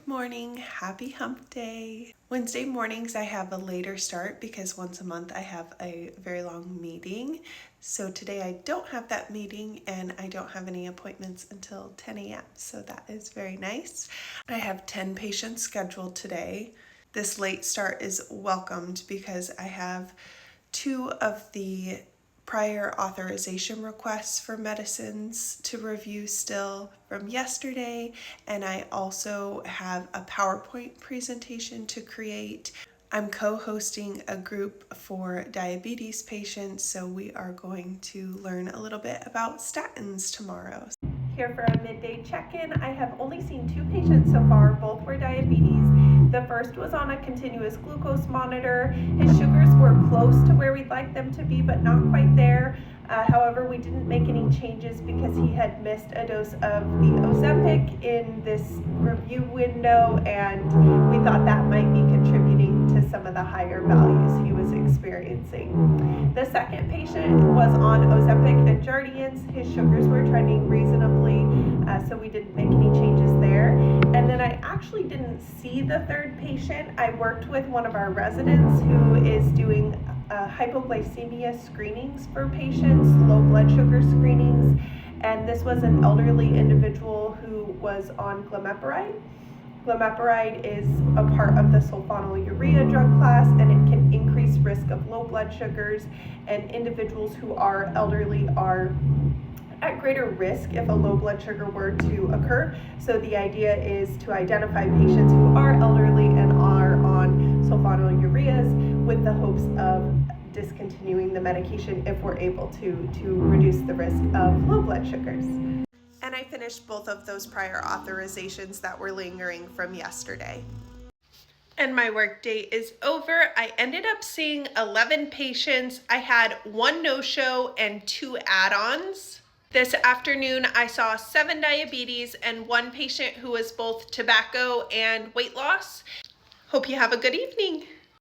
morning, happy hump day. Wednesday mornings I have a later start because once a month I have a very long meeting. So today I don't have that meeting and I don't have any appointments until 10 a.m. So that is very nice. I have 10 patients scheduled today. This late start is welcomed because I have 2 of the prior authorization requests for medicines to review still from yesterday, and I also have a PowerPoint presentation to create. I'm co-hosting a group for diabetes patients, so we are going to learn a little bit about statins tomorrow. Here for a midday check-in. I have only seen 2 patients so far. Both were diabetes. The first was on a continuous glucose monitor. His sugars were close to where we'd like them to be, but not quite there. However, we didn't make any changes because he had missed a dose of the Ozempic in this review window, and we thought that might be contributing to some of the higher values he was experiencing. The second patient was on Ozempic and Jardiance. His sugars were trending reasonably, so we didn't make any changes there. And then I actually didn't see the third patient. I worked with one of our residents who is doing hypoglycemia screenings for patients, low blood sugar screenings, and this was an elderly individual who was on glimepiride. Glimepiride is a part of the sulfonylurea drug class, and it can increase risk of low blood sugars, and individuals who are elderly are at greater risk if a low blood sugar were to occur. So the idea is to identify patients who are elderly and are on sulfonylureas with the hopes of discontinuing the medication if we're able to reduce the risk of low blood sugars. And I finished both of those prior authorizations that were lingering from yesterday. And my work day is over. I ended up seeing 11 patients. I had 1 no-show and 2 add-ons. This afternoon, I saw 7 diabetes and 1 patient who was both tobacco and weight loss. Hope you have a good evening.